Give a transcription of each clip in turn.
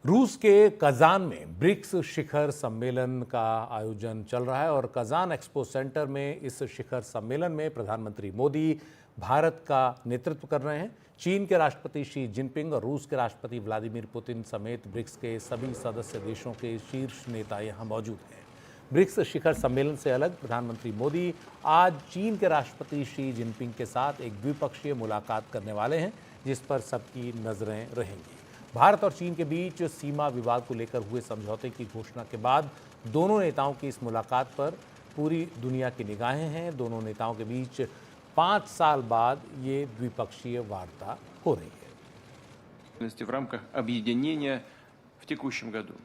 रूस के कजान में ब्रिक्स शिखर सम्मेलन का आयोजन चल रहा है और कजान एक्सपो सेंटर में इस शिखर सम्मेलन में प्रधानमंत्री मोदी भारत का नेतृत्व कर रहे हैं। चीन के राष्ट्रपति शी जिनपिंग और रूस के राष्ट्रपति व्लादिमीर पुतिन समेत ब्रिक्स के सभी सदस्य देशों के शीर्ष नेता यहां मौजूद हैं। ब्रिक्स शिखर सम्मेलन से अलग प्रधानमंत्री मोदी आज चीन के राष्ट्रपति शी जिनपिंग के साथ एक द्विपक्षीय मुलाकात करने वाले हैं, जिस पर सबकी नजरें रहेंगी। भारत और चीन के बीच सीमा विवाद को लेकर हुए समझौते की घोषणा के बाद दोनों नेताओं की इस मुलाकात पर पूरी दुनिया की निगाहें हैं। दोनों नेताओं के बीच 5 साल बाद ये द्विपक्षीय वार्ता हो रही है। В рамках объединения в текущем году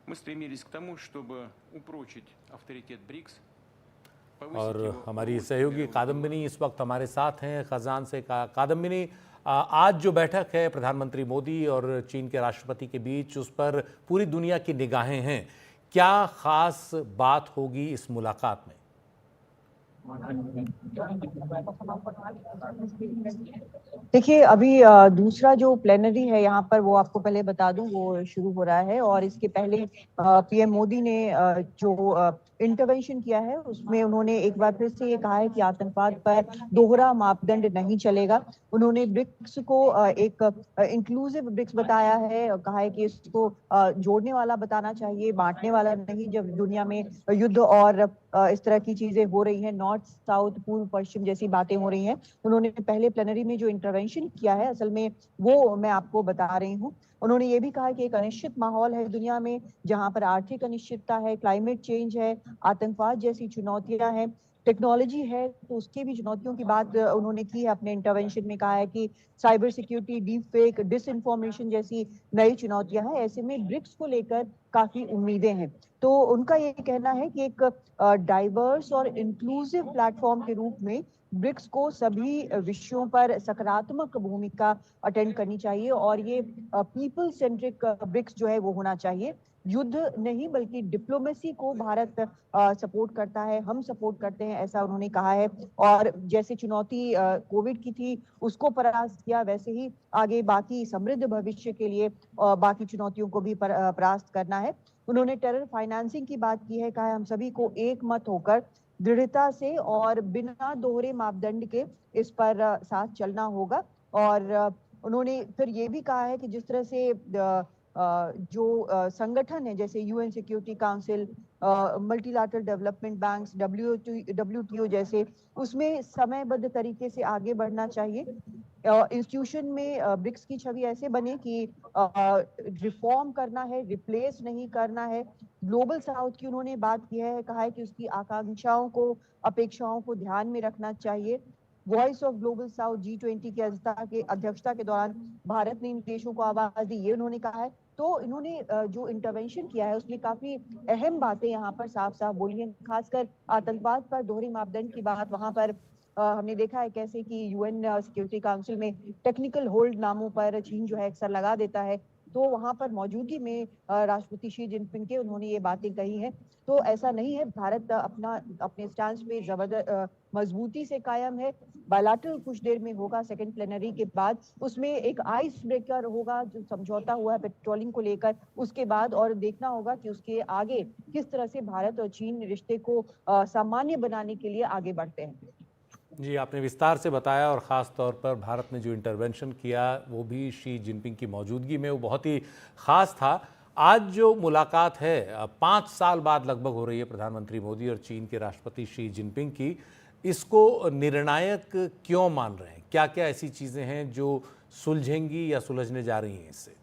мы стремились к тому, чтобы упрочить авторитет БРИКС। और हमारी सहयोगी कादम्बिनी इस वक्त हमारे साथ हैं खजान से। कादम्बिनी, आज जो बैठक है प्रधानमंत्री मोदी और चीन के राष्ट्रपति के बीच, उस पर पूरी दुनिया की निगाहें हैं। क्या खास बात होगी इस मुलाकात में? देखिए, अभी दूसरा जो प्लेनरी है यहाँ पर, वो आपको पहले बता दूं, वो शुरू हो रहा है। और इसके पहले पीएम मोदी ने जो इंटरवेंशन किया है, उसमें उन्होंने एक बार फिर से ये कहा है कि आतंकवाद पर दोहरा मापदंड नहीं चलेगा। उन्होंने ब्रिक्स को एक इंक्लूसिव ब्रिक्स बताया है, कहा है कि इसको जोड़ने वाला बताना चाहिए, बांटने वाला नहीं। जब दुनिया में युद्ध और इस तरह की चीजें हो रही हैं, नॉर्थ साउथ पूर्व पश्चिम जैसी बातें हो रही हैं, उन्होंने पहले प्लेनरी में जो इंटरवेंशन किया है, असल में वो मैं आपको बता रही हूँ। उन्होंने ये भी कहा कि एक अनिश्चित माहौल है दुनिया में, जहां पर आर्थिक अनिश्चितता है, क्लाइमेट चेंज है, आतंकवाद जैसी चुनौतियां हैं, टेक्नोलॉजी है, तो उसकी भी चुनौतियों की बात उन्होंने की है। अपने इंटरवेंशन में कहा है कि cyber security, deep fake, disinformation जैसी नई चुनौतियां हैं। ऐसे में ब्रिक्स को लेकर काफी उम्मीदें हैं। तो उनका ये कहना है कि एक डाइवर्स और इंक्लूसिव प्लेटफॉर्म के रूप में ब्रिक्स को सभी विषयों पर सकारात्मक भूमिका अटेंड करनी चाहिए और ये पीपल सेंट्रिक ब्रिक्स जो है वो होना चाहिए। युद्ध नहीं बल्कि डिप्लोमेसी को भारत सपोर्ट करता है, हम सपोर्ट करते हैं, ऐसा उन्होंने कहा है। और जैसे चुनौती कोविड की थी, उसको परास्त किया, वैसे ही आगे बाकी समृद्ध भविष्य के लिए बाकी चुनौतियों को भी परास्त करना है। उन्होंने टेरर फाइनेंसिंग की बात की है, कहा है हम सभी को एक मत होकर दृढ़ता से और बिना दोहरे मापदंड के इस पर साथ चलना होगा। और उन्होंने फिर ये भी कहा है कि जिस तरह से जो संगठन है, जैसे UN security council, multilateral development banks, WTO जैसे, उसमें समयबद्ध तरीके से आगे बढ़ना चाहिए। इंस्टीट्यूशन में ब्रिक्स की छवि ऐसे बने कि रिफॉर्म करना है, रिप्लेस नहीं करना है। ग्लोबल साउथ की उन्होंने बात की है, कहा है कि उसकी आकांक्षाओं को, अपेक्षाओं को ध्यान में रखना चाहिए। Voice of global south G20 की अध्यक्षता के दौरान भारत ने इन देशों को आवाज दी, ये उन्होंने कहा है। तो इन्होंने जो इंटरवेंशन किया है उसमें काफी अहम बातें यहाँ पर साफ साफ बोली हैं, खासकर आतंकवाद पर दोहरे मापदंड की बात। वहां पर हमने देखा है कैसे कि यूएन सिक्योरिटी काउंसिल में टेक्निकल होल्ड नामों पर चीन जो है अक्सर लगा देता है, तो वहां पर मौजूदगी में राष्ट्रपति शी जिनपिंग के उन्होंने ये बातें कही हैं। तो ऐसा नहीं है, भारत अपने स्टैंड पे जबरदस्त मजबूती से कायम है। बायलैटरल कुछ देर में होगा सेकंड प्लेनरी के बाद, उसमें एक आइस ब्रेकर होगा, जो समझौता हुआ है पेट्रोलिंग को लेकर, उसके बाद। और देखना होगा कि उसके आगे किस तरह से भारत और चीन रिश्ते को सामान्य बनाने के लिए आगे बढ़ते हैं। जी, आपने विस्तार से बताया और ख़ास तौर पर भारत ने जो इंटरवेंशन किया वो भी शी जिनपिंग की मौजूदगी में, वो बहुत ही ख़ास था। आज जो मुलाकात है 5 साल बाद लगभग हो रही है प्रधानमंत्री मोदी और चीन के राष्ट्रपति शी जिनपिंग की, इसको निर्णायक क्यों मान रहे हैं? क्या क्या ऐसी चीज़ें हैं जो सुलझेंगी या सुलझने जा रही हैं इससे?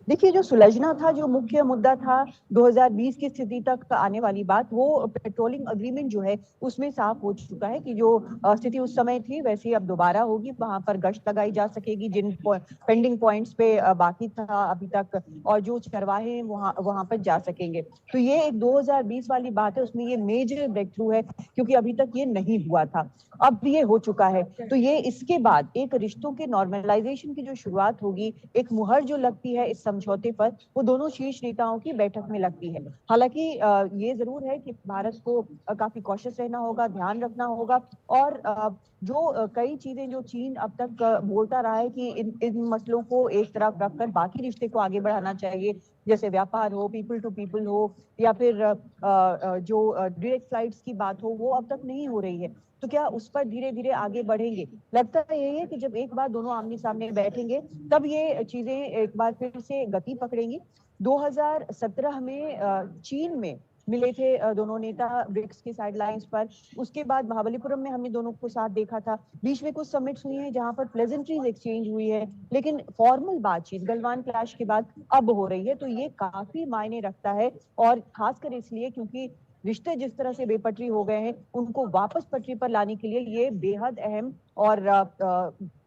देखिए, जो सुलझना था, जो मुख्य मुद्दा था 2020 की स्थिति तक आने वाली बात, वो पेट्रोलिंग अग्रीमेंट जो है उसमें साफ हो चुका है कि जो स्थिति उस समय थी वैसे ही अब दोबारा होगी। वहां पर गश्त लगाई जा सकेगी जिन पेंडिंग पॉइंट्स पे बाकी था अभी तक, और जो चरवाहे वहां पर जा सकेंगे। तो ये एक 2020 वाली बात है, उसमें ये मेजर ब्रेक थ्रू है, क्योंकि अभी तक ये नहीं हुआ था, अब ये हो चुका है। तो ये इसके बाद एक रिश्तों के नॉर्मलाइजेशन की जो शुरुआत होगी, एक मुहर जो लगती है इस समझौते पर वो दोनों शीर्ष नेताओं की बैठक में लगती है। हालांकि ये जरूर है कि भारत को काफी कॉशियस रहना होगा, ध्यान रखना होगा, और जो कई चीजें जो चीन अब तक बोलता रहा है कि इन मसलों को एक तरफ रखकर बाकी रिश्ते को आगे बढ़ाना चाहिए, जैसे व्यापार हो, पीपल टू पीपल हो, या फिर जो डायरेक्ट फ्लाइट्स की बात हो, वो अब तक नहीं हो रही है। तो क्या उस पर धीरे धीरे आगे बढ़ेंगे? लगता है यही है कि जब एक बार दोनों आमने सामने बैठेंगे तब ये चीजें एक बार फिर से गति पकड़ेंगी। 2017 में चीन में मिले थे दोनों नेता ब्रिक्स की साइडलाइंस पर। उसके बाद महाबलीपुरम में हमने दोनों को साथ देखा था। बीच में कुछ समिट्स हुई हैं जहां पर प्लेजेंट्रीज एक्सचेंज हुई है, लेकिन फॉर्मल बातचीत गलवान क्लैश के बाद अब हो रही है। तो ये काफी मायने रखता है, और खासकर इसलिए क्योंकि रिश्ते जिस तरह से बेपटरी हो गए हैं, उनको वापस पटरी पर लाने के लिए ये बेहद अहम और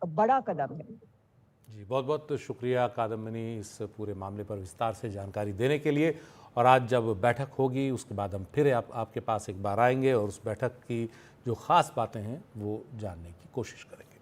बड़ा कदम है। जी, बहुत बहुत शुक्रिया कादम्बिनी इस पूरे मामले पर विस्तार से जानकारी देने के लिए। और आज जब बैठक होगी उसके बाद हम फिर आपके पास एक बार आएंगे और उस बैठक की जो ख़ास बातें हैं वो जानने की कोशिश करेंगे।